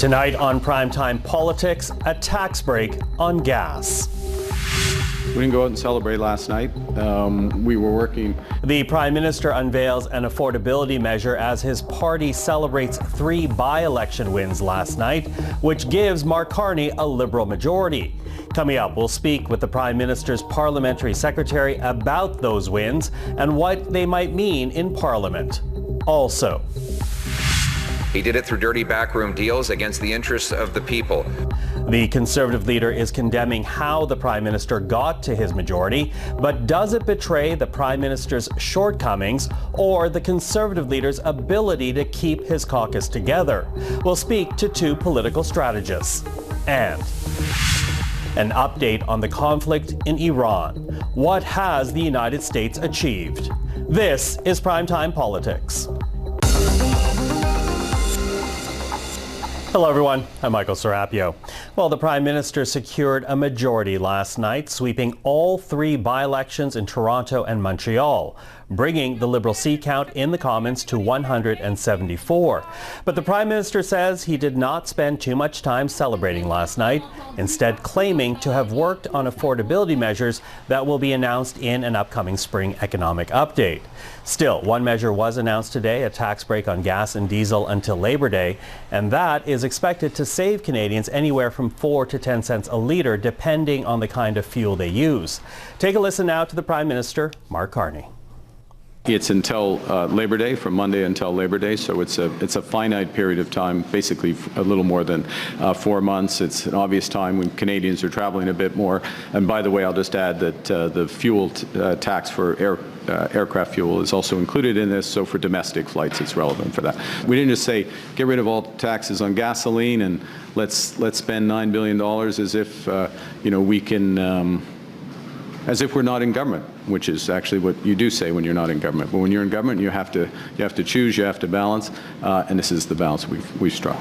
Tonight on Primetime Politics, a tax break on gas. We didn't go out and celebrate last night. We were working. The Prime Minister unveils an affordability measure as his party celebrates 3 by-election wins last night, which gives Mark Carney a Liberal majority. Coming up, we'll speak with the Prime Minister's parliamentary secretary about those wins and what they might mean in Parliament. Also, he did it through dirty backroom deals against the interests of the people. the Conservative leader is condemning how the Prime Minister got to his majority, but does it betray the Prime Minister's shortcomings or the Conservative leader's ability to keep his caucus together? We'll speak to 2 political strategists. And an update on the conflict in Iran. What has the United States achieved? This is Primetime Politics. Hello everyone, I'm Michael Serapio. Well, the Prime Minister secured a majority last night, sweeping all 3 by-elections in Toronto and Montreal, bringing the Liberal seat count in the Commons to 174. But the Prime Minister says he did not spend too much time celebrating last night, instead claiming to have worked on affordability measures that will be announced in an upcoming spring economic update. Still, one measure was announced today, a tax break on gas and diesel until Labor Day, and that is expected to save Canadians anywhere from 4 to 10 cents a litre, depending on the kind of fuel they use. Take a listen now to the Prime Minister, Mark Carney. It's until Labor Day, from Monday until Labor Day, so it's a finite period of time, basically a little more than 4 months. It's an obvious time when Canadians are traveling a bit more. And by the way, I'll just add that the fuel tax for aircraft fuel is also included in this, so for domestic flights it's relevant for that. We didn't just say get rid of all taxes on gasoline and let's spend $9 billion as if we can. As if we're not in government, which is actually what you do say when you're not in government. But when you're in government, you have to choose, you have to balance, and this is the balance we've struck.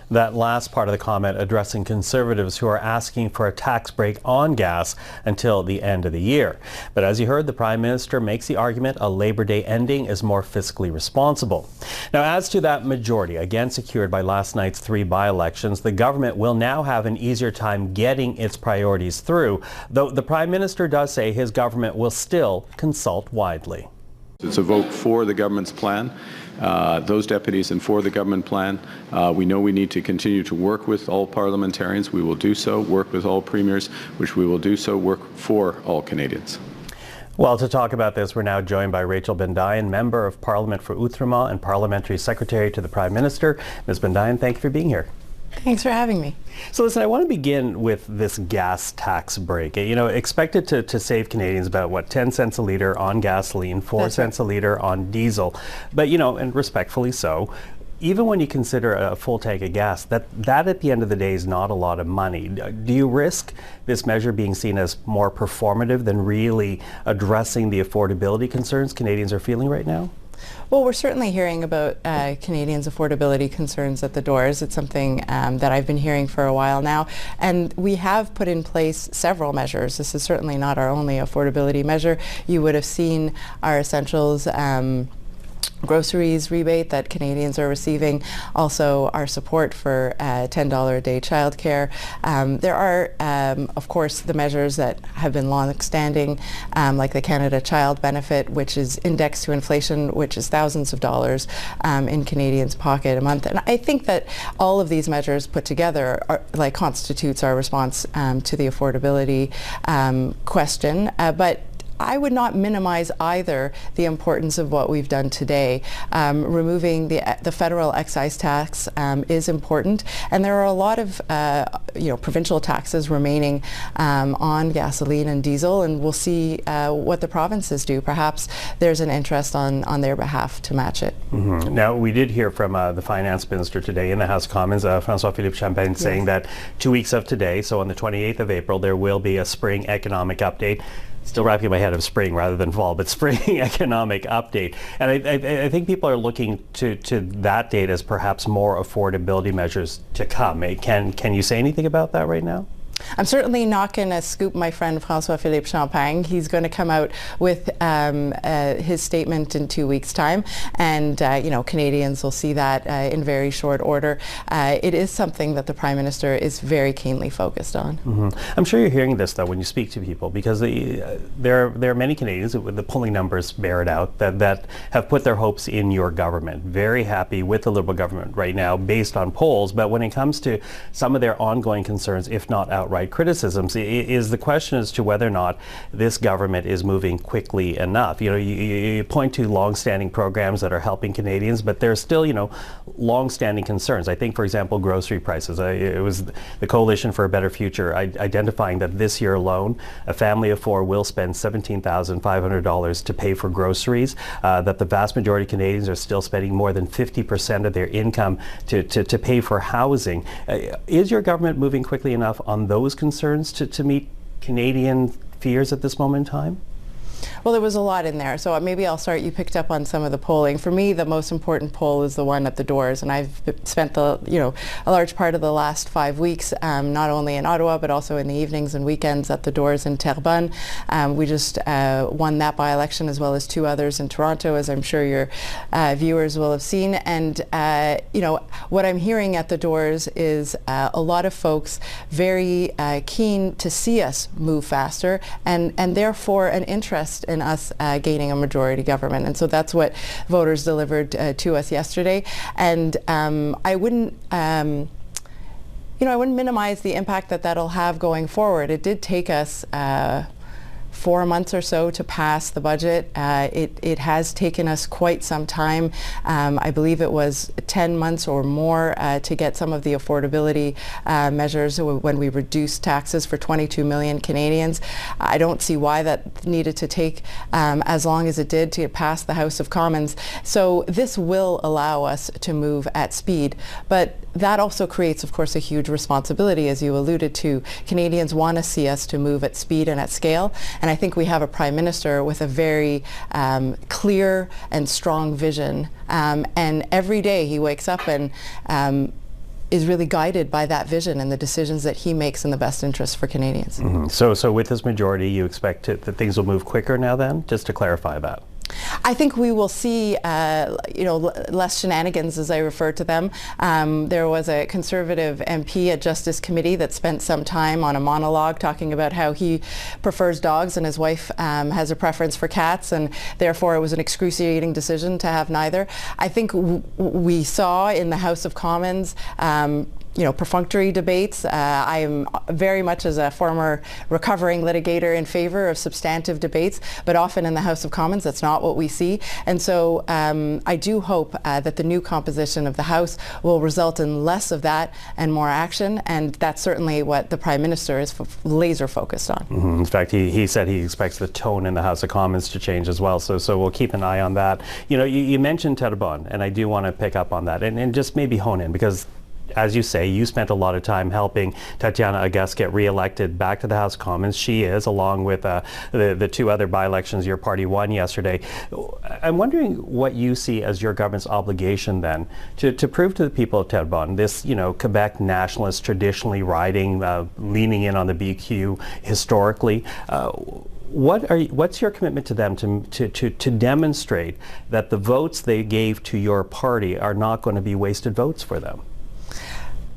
That last part of the comment addressing Conservatives who are asking for a tax break on gas until the end of the year. But as you heard, the Prime Minister makes the argument a Labor Day ending is more fiscally responsible. Now, as to that majority, again secured by last night's 3 by-elections, the government will now have an easier time getting its priorities through, though the Prime Minister does say his government will still consult widely. It's a vote for the government's plan. Those deputies and for the government plan. We know we need to continue to work with all parliamentarians. We will do so. Work with all premiers, which we will do so. Work for all Canadians. Well, to talk about this, we're now joined by Rachel Bendayan, Member of Parliament for Outremont and Parliamentary Secretary to the Prime Minister. Ms. Bendayan, thank you for being here. Thanks for having me. So listen, I want to begin with this gas tax break. Expected to save Canadians about, 10 cents a litre on gasoline, 4 cents a litre on diesel. But, and respectfully so, even when you consider a full tank of gas, that at the end of the day is not a lot of money. Do you risk this measure being seen as more performative than really addressing the affordability concerns Canadians are feeling right now? Well, we're certainly hearing about Canadians' affordability concerns at the doors. It's something that I've been hearing for a while now. And we have put in place several measures. This is certainly not our only affordability measure. You would have seen our essentials groceries rebate that Canadians are receiving, also our support for $10 a day childcare. There are, of course, the measures that have been long-standing, like the Canada Child Benefit, which is indexed to inflation, which is thousands of dollars in Canadians' pocket a month. And I think that all of these measures put together constitutes our response to the affordability question. But I would not minimize either the importance of what we've done today. Removing the federal excise tax is important, and there are a lot of provincial taxes remaining on gasoline and diesel, and we'll see what the provinces do. Perhaps there's an interest on their behalf to match it. Mm-hmm. Now, we did hear from the Finance Minister today in the House of Commons, François-Philippe Champagne, saying that 2 weeks of today, so on the 28th of April, there will be a spring economic update. Still wrapping my head of spring rather than fall, but spring economic update. And I think people are looking to that date as perhaps more affordability measures to come. Can you say anything about that right now? I'm certainly not going to scoop my friend François-Philippe Champagne. He's going to come out with his statement in 2 weeks' time, and Canadians will see that in very short order. It is something that the Prime Minister is very keenly focused on. Mm-hmm. I'm sure you're hearing this, though, when you speak to people, because there are many Canadians, the polling numbers bear it out, that have put their hopes in your government. Very happy with the Liberal government right now, based on polls, but when it comes to some of their ongoing concerns, if not outright criticisms, is the question as to whether or not this government is moving quickly enough. You point to long-standing programs that are helping Canadians, but there's still, long-standing concerns. I think, for example, grocery prices. It was the Coalition for a Better Future identifying that this year alone, a family of four will spend $17,500 to pay for groceries, that the vast majority of Canadians are still spending more than 50% of their income to pay for housing. Is your government moving quickly enough on those concerns to meet Canadian fears at this moment in time? Well, there was a lot in there, so maybe I'll start. You picked up on some of the polling. For me, the most important poll is the one at the doors, and I've spent a large part of the last 5 weeks, not only in Ottawa but also in the evenings and weekends at the doors in Terrebonne. We just won that by-election, as well as two others in Toronto, as I'm sure your viewers will have seen. And what I'm hearing at the doors is a lot of folks very keen to see us move faster, and therefore an interest in us gaining a majority government. And so that's what voters delivered to us yesterday. And I wouldn't minimize the impact that that'll have going forward. It did take us 4 months or so to pass the budget. It has taken us quite some time. I believe it was 10 months or more to get some of the affordability measures when we reduced taxes for 22 million Canadians. I don't see why that needed to take as long as it did to pass the House of Commons. So this will allow us to move at speed, but that also creates, of course, a huge responsibility, as you alluded to. Canadians want to see us to move at speed and at scale, and I think we have a Prime Minister with a very clear and strong vision, and every day he wakes up and is really guided by that vision and the decisions that he makes in the best interest for Canadians. Mm-hmm. So with this majority, you expect that things will move quicker now then? Just to clarify that. I think we will see, less shenanigans, as I refer to them. There was a Conservative MP at Justice Committee that spent some time on a monologue talking about how he prefers dogs and his wife has a preference for cats, and therefore it was an excruciating decision to have neither. I think we saw in the House of Commons perfunctory debates. I am very much, as a former recovering litigator, in favor of substantive debates, but often in the House of Commons that's not what we see. And so I do hope that the new composition of the House will result in less of that and more action, and that's certainly what the Prime Minister is laser focused on. Mm-hmm. In fact, he said he expects the tone in the House of Commons to change as well, so we'll keep an eye on that. You mentioned Terrebonne, and I do want to pick up on that and just maybe hone in, because as you say, you spent a lot of time helping Tatiana Auguste get re-elected back to the House of Commons. She is, along with the two other by-elections your party won yesterday. I'm wondering what you see as your government's obligation then to prove to the people of Terrebonne, this Quebec nationalist traditionally riding, leaning in on the BQ historically. What's your commitment to them to demonstrate that the votes they gave to your party are not going to be wasted votes for them?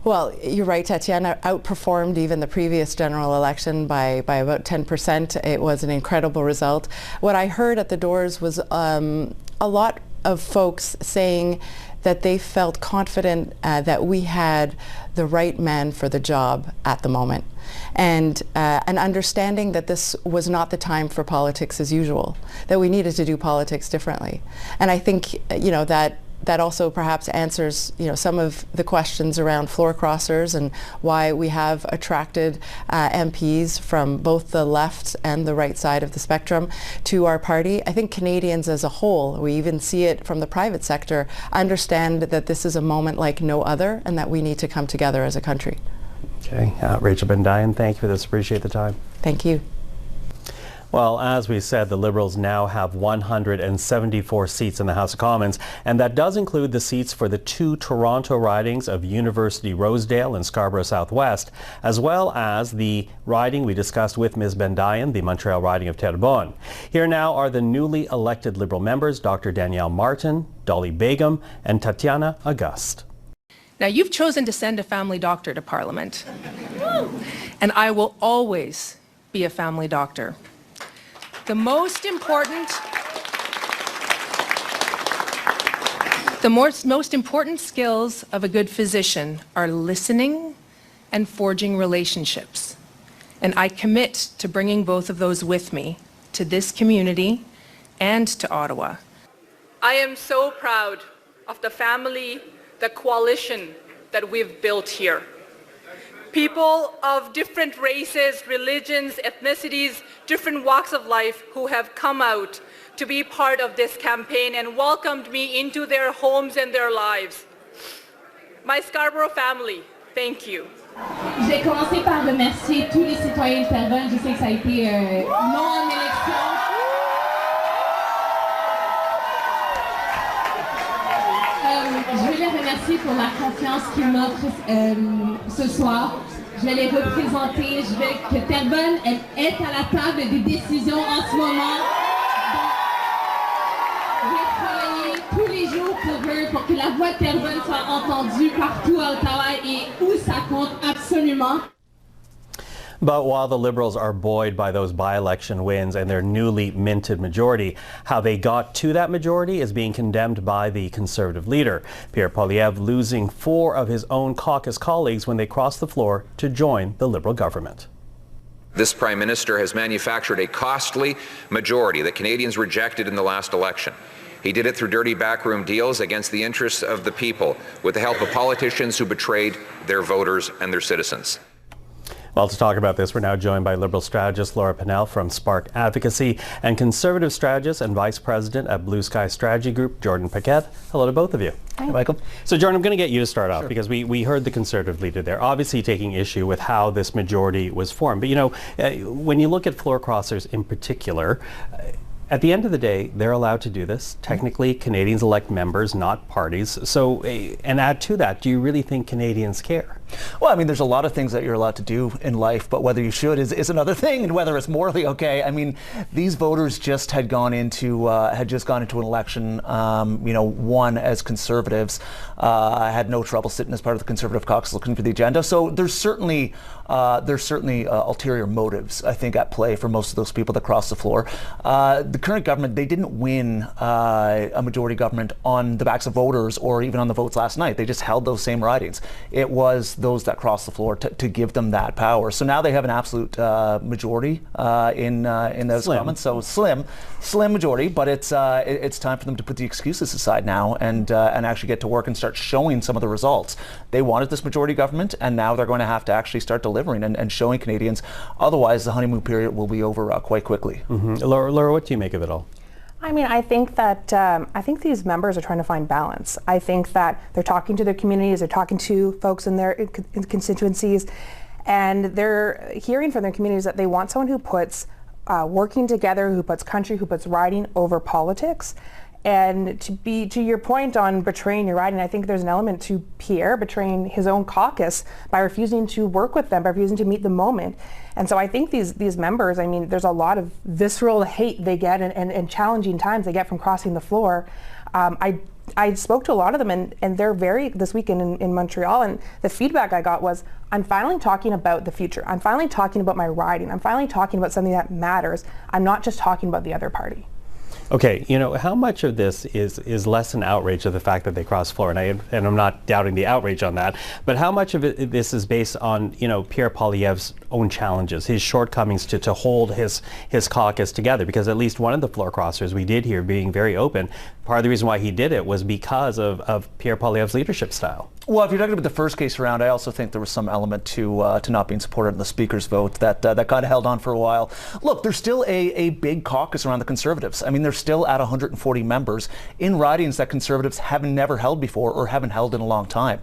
Well, you're right. Tatiana outperformed even the previous general election by about 10%. It was an incredible result. What I heard at the doors was a lot of folks saying that they felt confident that we had the right man for the job at the moment, and an understanding that this was not the time for politics as usual, that we needed to do politics differently. And I think that also perhaps answers some of the questions around floor crossers and why we have attracted MPs from both the left and the right side of the spectrum to our party. I think Canadians as a whole, we even see it from the private sector, understand that this is a moment like no other and that we need to come together as a country. Okay, Rachel Bendayan, thank you for this. Appreciate the time. Thank you. Well, as we said, the Liberals now have 174 seats in the House of Commons, and that does include the seats for the 2 Toronto ridings of University Rosedale and Scarborough Southwest, as well as the riding we discussed with Ms. Bendayan, the Montreal riding of Terrebonne. Here now are the newly elected Liberal members, Dr. Danielle Martin, Dolly Begum, and Tatiana Auguste. Now, you've chosen to send a family doctor to Parliament, and I will always be a family doctor. The most important skills of a good physician are listening and forging relationships. And I commit to bringing both of those with me to this community and to Ottawa. I am so proud of the family, the coalition that we've built here. People of different races, religions, ethnicities, different walks of life who have come out to be part of this campaign and welcomed me into their homes and their lives. My Scarborough family, thank you. Je vais commencer par remercier tous les citoyens de Terrebonne. Je sais que ça a été long en élection. Je veux les remercier pour la confiance qu'ils m'offrent ce soir. Je vais les représenter. Je veux que Terrebonne est à la table des décisions en ce moment. Je vais travailler tous les jours pour eux, pour que la voix de Terrebonne soit entendue partout à Ottawa et où ça compte absolument. But while the Liberals are buoyed by those by-election wins and their newly minted majority, how they got to that majority is being condemned by the Conservative leader, Pierre Poilievre, losing 4 of his own caucus colleagues when they crossed the floor to join the Liberal government. This Prime Minister has manufactured a costly majority that Canadians rejected in the last election. He did it through dirty backroom deals against the interests of the people, with the help of politicians who betrayed their voters and their citizens. Well, to talk about this, we're now joined by Liberal strategist Laura Pennell from Spark Advocacy and Conservative strategist and Vice President at Blue Sky Strategy Group, Jordan Paquet. Hello to both of you. Hi, Michael. So, Jordan, I'm going to get you to start off because we heard the Conservative leader there, obviously taking issue with how this majority was formed. But, you know, when you look at floor crossers in particular, at the end of the day, they're allowed to do this. Technically, Canadians elect members, not parties. So, and add to that, do you really think Canadians care? Well, I mean, there's a lot of things that you're allowed to do in life, but whether you should is another thing, and whether it's morally okay. I mean, these voters just had gone into an election, won as Conservatives, had no trouble sitting as part of the Conservative caucus looking for the agenda. So there's certainly ulterior motives, I think, at play for most of those people that cross the floor. The current government, they didn't win a majority government on the backs of voters or even on the votes last night. They just held those same ridings. It was those that crossed the floor to give them that power. So now they have an absolute majority in those comments. So slim majority, but it's time for them to put the excuses aside now and actually get to work and start showing some of the results. They wanted this majority government, and now they're going to have to actually start delivering and showing Canadians. Otherwise, the honeymoon period will be over quite quickly. Mm-hmm. Laura, what do you make of it all? I mean, I think that I think these members are trying to find balance. I think that they're talking to their communities, they're talking to folks in their constituencies, and they're hearing from their communities that they want someone who puts working together, who puts country, who puts riding over politics. And to your point on betraying your riding, I think there's an element to Pierre betraying his own caucus by refusing to work with them, by refusing to meet the moment. And so I think these members, I mean, there's a lot of visceral hate they get and challenging times they get from crossing the floor. I spoke to a lot of them, and they're this weekend in Montreal, and the feedback I got was, I'm finally talking about the future. I'm finally talking about my riding. I'm finally talking about something that matters. I'm not just talking about the other party. Okay, you know, how much of this is less an outrage of the fact that they crossed the floor, and I'm not doubting the outrage on that, but how much of this is based on, you know, Pierre Poilievre's own challenges, his shortcomings to hold his caucus together? Because at least one of the floor crossers we did hear being very open, part of the reason why he did it was because of Pierre Poilievre's leadership style. Well, if you're talking about the first case around, I also think there was some element to not being supported in the Speaker's vote that kind of held on for a while. Look, there's still a big caucus around the Conservatives. I mean, there's still at 140 members in ridings that Conservatives have never held before or haven't held in a long time.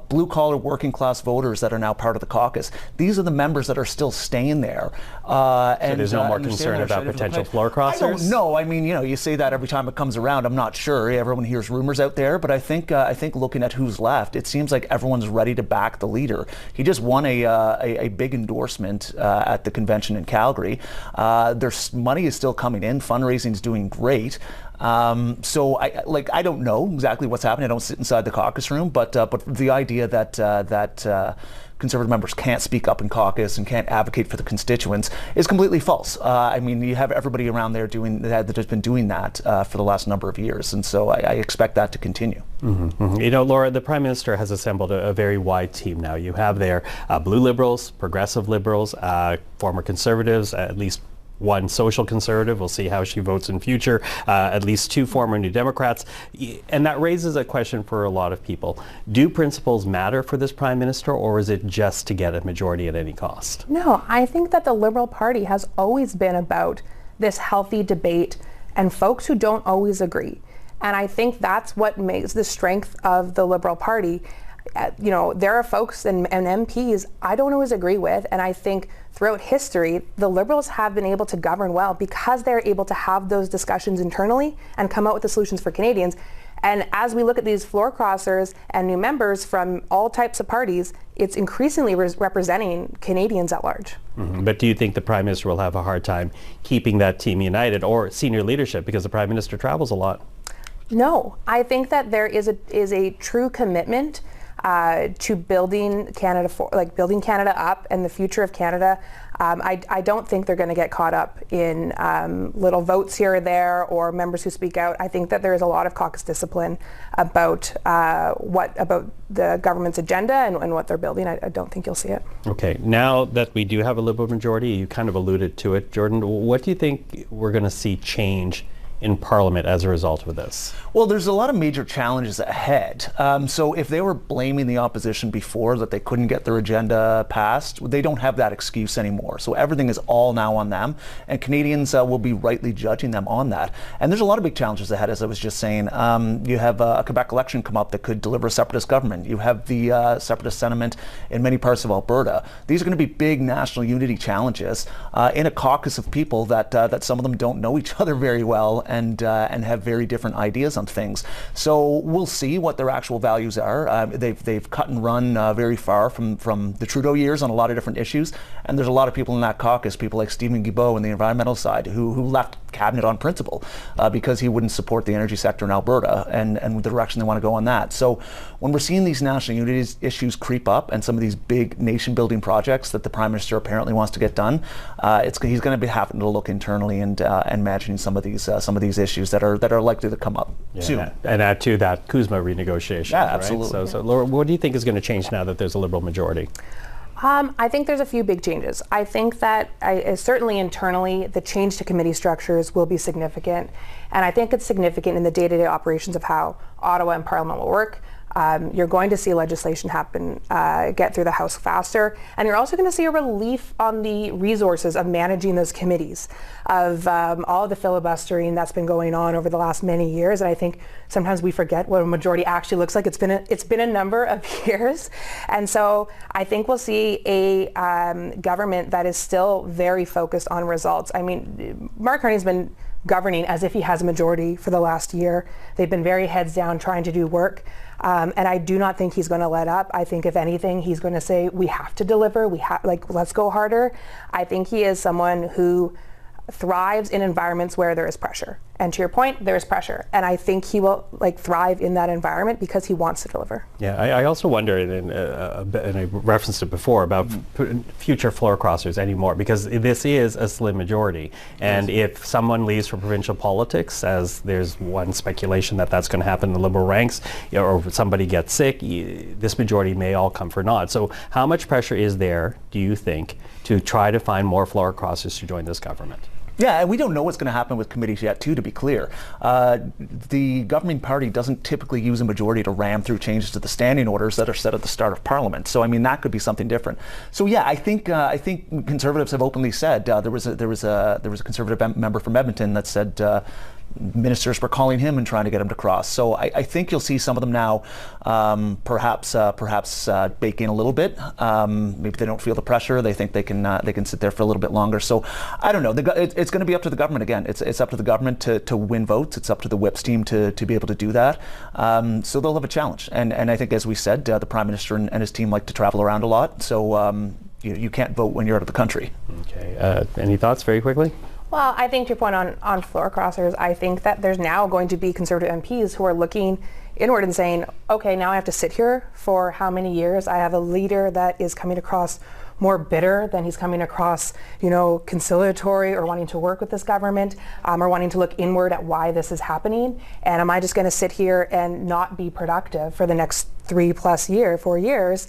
Blue-collar working-class voters that are now part of the caucus. These are the members that are still staying there. So there's no more concern about potential floor crossers? I don't know. I mean, you say that every time it comes around. I'm not sure. Everyone hears rumors out there, but I think looking at who's left, it seems like everyone's ready to back the leader. He just won a big endorsement at the convention in Calgary. There's money is still coming in. Fundraising is doing great. So I don't know exactly what's happening. I don't sit inside the caucus room, but the idea that Conservative members can't speak up in caucus and can't advocate for the constituents is completely false. I mean, you have everybody around there that has been doing that for the last number of years, and so I expect that to continue. Mm-hmm, mm-hmm. You know, Laura, the Prime Minister has assembled a very wide team now. You have there Blue Liberals, Progressive Liberals, former Conservatives, at least one social conservative. We'll see how she votes in future. At least two former New Democrats. And that raises a question for a lot of people. Do principles matter for this Prime Minister, or is it just to get a majority at any cost? No, I think that the Liberal Party has always been about this healthy debate and folks who don't always agree. And I think that's what makes the strength of the Liberal Party. There are folks and MPs I don't always agree with, and I think throughout history, the Liberals have been able to govern well because they're able to have those discussions internally and come out with the solutions for Canadians. And as we look at these floor crossers and new members from all types of parties, it's increasingly representing Canadians at large. Mm-hmm. But do you think the Prime Minister will have a hard time keeping that team united, or senior leadership, because the Prime Minister travels a lot? No, I think that there is a true commitment to building Canada building Canada up and the future of Canada. I don't think they're going to get caught up in little votes here or there or members who speak out. I think that there is a lot of caucus discipline about about the government's agenda and what they're building. I don't think you'll see it. Okay, now that we do have a Liberal majority, you kind of alluded to it, Jordan. What do you think we're going to see change in Parliament as a result of this? Well, there's a lot of major challenges ahead. So if they were blaming the opposition before that they couldn't get their agenda passed, they don't have that excuse anymore. So everything is all now on them, and Canadians will be rightly judging them on that. And there's a lot of big challenges ahead, as I was just saying. You have a Quebec election come up that could deliver a separatist government. You have the separatist sentiment in many parts of Alberta. These are going to be big national unity challenges in a caucus of people that some of them don't know each other very well and have very different ideas on things. So we'll see what their actual values are. They've cut and run very far from the Trudeau years on a lot of different issues, and there's a lot of people in that caucus, people like Stephen Guilbeault on the environmental side, who left cabinet on principle because he wouldn't support the energy sector in Alberta and the direction they want to go on that. So when we're seeing these national unity issues creep up and some of these big nation-building projects that the Prime Minister apparently wants to get done, he's going to be having to look internally and managing some of these issues that are likely to come up soon. And add to that Kuzma renegotiation. Yeah, absolutely. Right? So Laura, what do you think is going to change now that there's a Liberal majority? I think there's a few big changes. I think that certainly internally, the change to committee structures will be significant. And I think it's significant in the day-to-day operations of how Ottawa and Parliament will work. You're going to see legislation happen, get through the House faster, and you're also going to see a relief on the resources of managing those committees, of all the filibustering that's been going on over the last many years. And I think sometimes we forget what a majority actually looks like. It's been a number of years, and so I think we'll see a government that is still very focused on results. I mean, Mark Carney's been governing as if he has a majority for the last year. They've been very heads down trying to do work. And I do not think he's going to let up. I think if anything, he's going to say, we have to deliver. Let's go harder. I think he is someone who thrives in environments where there is pressure. And to your point, there is pressure. And I think he will thrive in that environment because he wants to deliver. Yeah, I also wonder, and I referenced it before, about future floor crossers anymore, because this is a slim majority. And if someone leaves for provincial politics, as there's one speculation that that's going to happen in the Liberal ranks, or if somebody gets sick, this majority may all come for naught. So how much pressure is there, do you think, to try to find more floor crossers to join this government? Yeah, and we don't know what's going to happen with committees yet, too, to be clear. The governing party doesn't typically use a majority to ram through changes to the standing orders that are set at the start of Parliament. So, I mean, that could be something different. So, yeah, I think Conservatives have openly said there was a Conservative member from Edmonton that said ministers were calling him and trying to get him to cross. So I think you'll see some of them now perhaps bake in a little bit. Maybe they don't feel the pressure. They think they can sit there for a little bit longer. So I don't know. It's going to be up to the government again. It's up to the government to win votes. It's up to the Whips team to be able to do that. So they'll have a challenge. And I think, as we said, the Prime Minister and his team like to travel around a lot. So you can't vote when you're out of the country. Okay. Any thoughts very quickly? Well, I think to your point on floor crossers, I think that there's now going to be Conservative MPs who are looking inward and saying, okay, now I have to sit here for how many years? I have a leader that is coming across more bitter than he's coming across, conciliatory or wanting to work with this government, or wanting to look inward at why this is happening. And am I just going to sit here and not be productive for the next 4 years?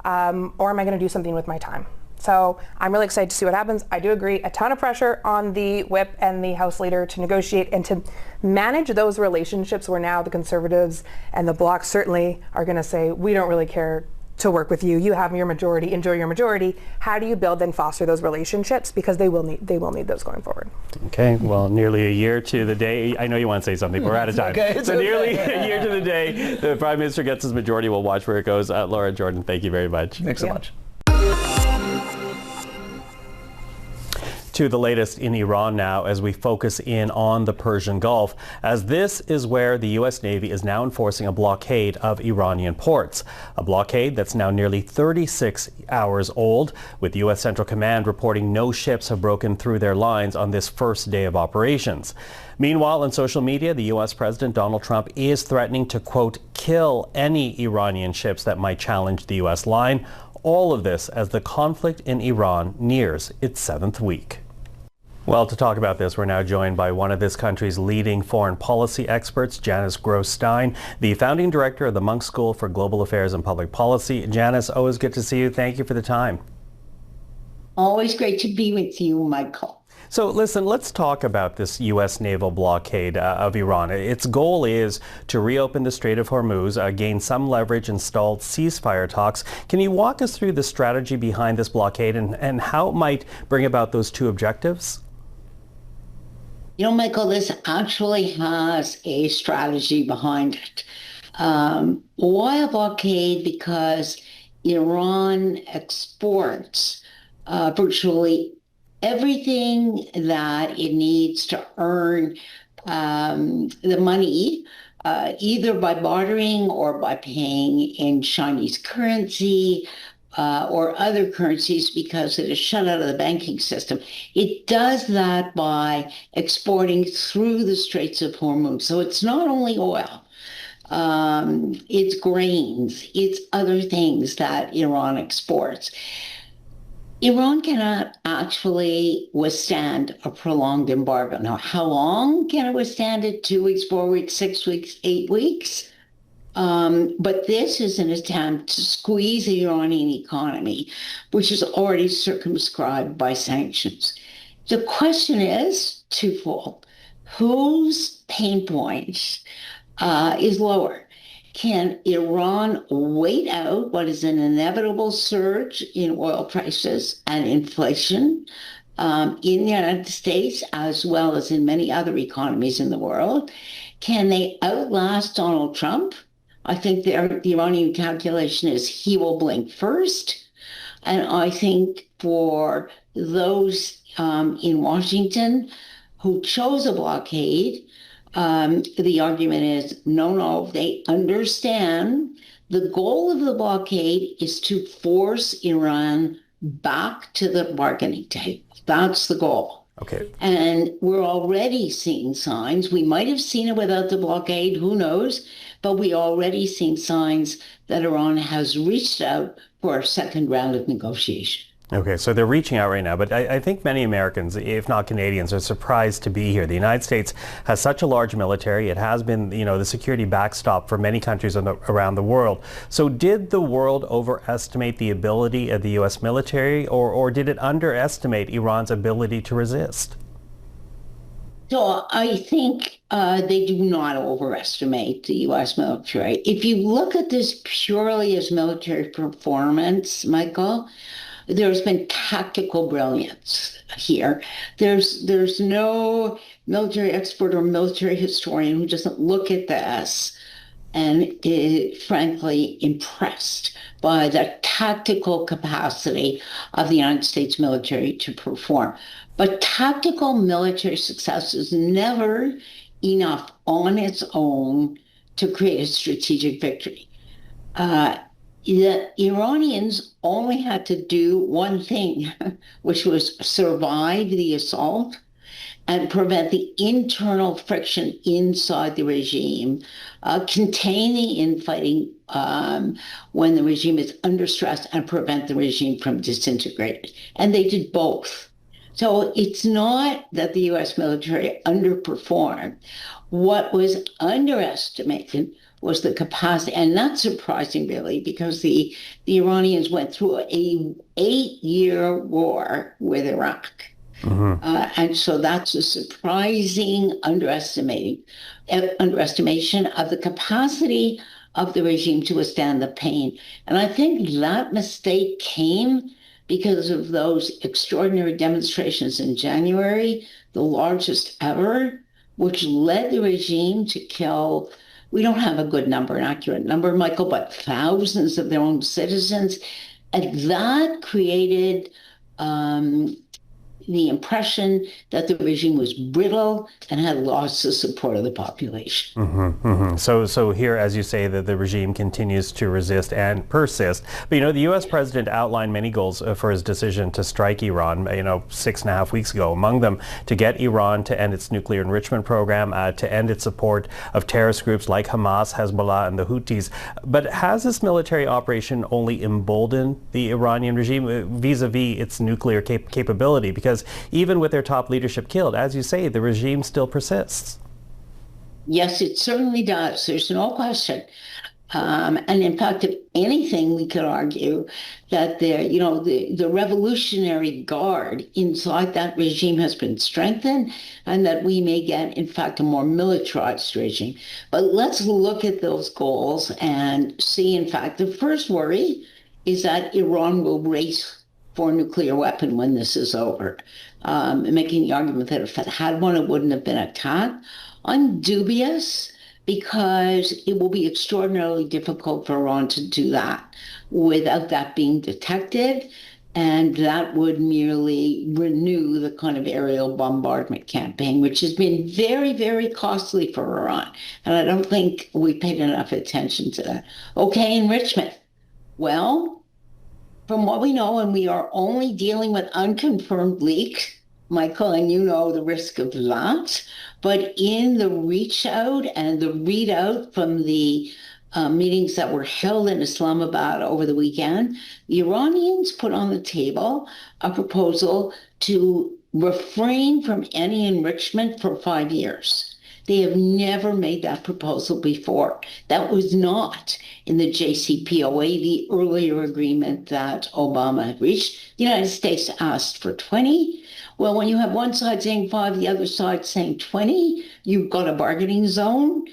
Or am I going to do something with my time? So I'm really excited to see what happens. I do agree, a ton of pressure on the Whip and the House Leader to negotiate and to manage those relationships where now the Conservatives and the Bloc certainly are going to say, we don't really care to work with you. You have your majority, enjoy your majority. How do you build and foster those relationships? Because they will need those going forward. Okay, well, nearly a year to the day. I know you want to say something, but we're out of time. Okay, so nearly a year to the day the Prime Minister gets his majority. We'll watch where it goes. Laura, Jordan, thank you very much. Thanks so much. To the latest in Iran now, as we focus in on the Persian Gulf, as this is where the U.S. Navy is now enforcing a blockade of Iranian ports. A blockade that's now nearly 36 hours old, with U.S. Central Command reporting no ships have broken through their lines on this first day of operations. Meanwhile, on social media, the U.S. President Donald Trump is threatening to, quote, kill any Iranian ships that might challenge the U.S. line. All of this as the conflict in Iran nears its 7th week. Well, to talk about this, we're now joined by one of this country's leading foreign policy experts, Janice Stein, the founding director of the Munk School for Global Affairs and Public Policy. Janice, always good to see you. Thank you for the time. Always great to be with you, Michael. So listen, let's talk about this U.S. naval blockade of Iran. Its goal is to reopen the Strait of Hormuz, gain some leverage, install ceasefire talks. Can you walk us through the strategy behind this blockade and how it might bring about those two objectives? Michael, this actually has a strategy behind it. Why a blockade? Because Iran exports virtually everything that it needs to earn the money, either by bartering or by paying in Chinese currency or other currencies, because it is shut out of the banking system. It does that by exporting through the Straits of Hormuz. So it's not only oil, it's grains, it's other things that Iran exports. Iran cannot actually withstand a prolonged embargo. Now, how long can it withstand it? 2 weeks, 4 weeks, 6 weeks, 8 weeks? But this is an attempt to squeeze the Iranian economy, which is already circumscribed by sanctions. The question is twofold. Whose pain point is lower? Can Iran wait out what is an inevitable surge in oil prices and inflation in the United States, as well as in many other economies in the world? Can they outlast Donald Trump? I think the Iranian calculation is he will blink first. And I think for those in Washington who chose a blockade, the argument is, no, they understand the goal of the blockade is to force Iran back to the bargaining table. That's the goal. Okay. And we're already seeing signs. We might have seen it without the blockade, who knows? But we already seen signs that Iran has reached out for a second round of negotiation. Okay, so they're reaching out right now, but I think many Americans, if not Canadians, are surprised to be here. The United States has such a large military. It has been, the security backstop for many countries around the world. So did the world overestimate the ability of the U.S. military, or did it underestimate Iran's ability to resist? So I think they do not overestimate the U.S. military. If you look at this purely as military performance, Michael, there's been tactical brilliance here. There's no military expert or military historian who doesn't look at this and is frankly impressed by the tactical capacity of the United States military to perform. But tactical military success is never enough on its own to create a strategic victory. The Iranians only had to do one thing, which was survive the assault and prevent the internal friction inside the regime, contain the infighting when the regime is under stress, and prevent the regime from disintegrating. And they did both. So it's not that the U.S. military underperformed. What was underestimated was the capacity, and not surprising really, because the Iranians went through a 8-year war with Iraq. Mm-hmm. And so that's a surprising underestimation of the capacity of the regime to withstand the pain. And I think that mistake came because of those extraordinary demonstrations in January, the largest ever, which led the regime to kill, we don't have a good number, an accurate number, Michael, but thousands of their own citizens. And that created the impression that the regime was brittle and had lost the support of the population. Mm-hmm, mm-hmm. So here, as you say, that the regime continues to resist and persist. But, the U.S. president outlined many goals for his decision to strike Iran, 6.5 weeks ago, among them to get Iran to end its nuclear enrichment program, to end its support of terrorist groups like Hamas, Hezbollah, and the Houthis. But has this military operation only emboldened the Iranian regime vis-a-vis its nuclear capability? Because even with their top leadership killed, as you say, the regime still persists. Yes, it certainly does. There's no question. And in fact, if anything, we could argue that the Revolutionary Guard inside that regime has been strengthened, and that we may get, in fact, a more militarized regime. But let's look at those goals and see, in fact, the first worry is that Iran will race for a nuclear weapon when this is over, making the argument that if it had one, it wouldn't have been attacked. I'm dubious, because it will be extraordinarily difficult for Iran to do that without that being detected, and that would merely renew the kind of aerial bombardment campaign, which has been very, very costly for Iran. And I don't think we paid enough attention to that. Okay, enrichment. Well, from what we know, and we are only dealing with unconfirmed leaks, Michael, and you know the risk of that, but in the reach out and the readout from the meetings that were held in Islamabad over the weekend, the Iranians put on the table a proposal to refrain from any enrichment for 5 years. They have never made that proposal before. That was not in the JCPOA, the earlier agreement that Obama had reached. The United States asked for 20. Well, when you have one side saying 5, the other side saying 20, you've got a bargaining zone.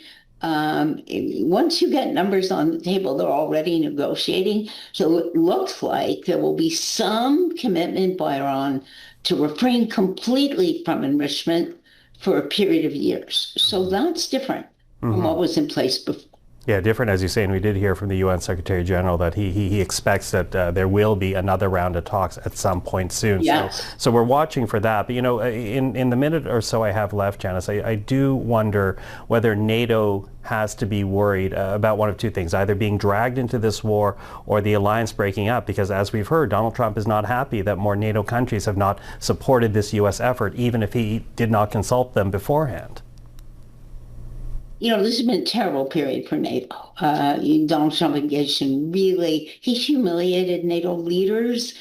Once you get numbers on the table, they're already negotiating. So it looks like there will be some commitment by Iran to refrain completely from enrichment for a period of years. So that's different from what was in place before. Yeah, different, as you say, and we did hear from the UN Secretary General that he expects that there will be another round of talks at some point soon. Yes. So we're watching for that. But, in the minute or so I have left, Janice, I do wonder whether NATO has to be worried about one of two things, either being dragged into this war or the alliance breaking up, because as we've heard, Donald Trump is not happy that more NATO countries have not supported this U.S. effort, even if he did not consult them beforehand. This has been a terrible period for NATO. Donald Trump engaged in he humiliated NATO leaders.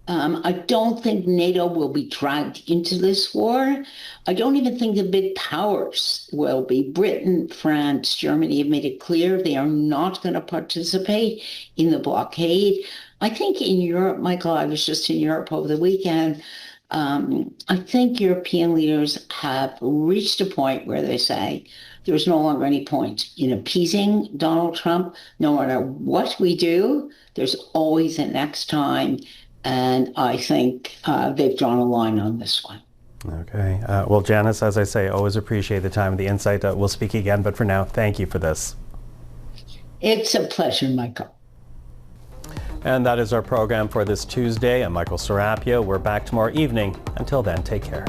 I don't think NATO will be dragged into this war. I don't even think the big powers will be. Britain, France, Germany have made it clear they are not going to participate in the blockade. I think in Europe, Michael, I was just in Europe over the weekend, I think European leaders have reached a point where they say there's no longer any point in appeasing Donald Trump. No matter what we do, there's always a next time. And I think they've drawn a line on this one. Okay. Well, Janice, as I say, always appreciate the time and the insight. We'll speak again, but for now, thank you for this. It's a pleasure, Michael. And that is our program for this Tuesday. I'm Michael Serapio. We're back tomorrow evening. Until then, take care.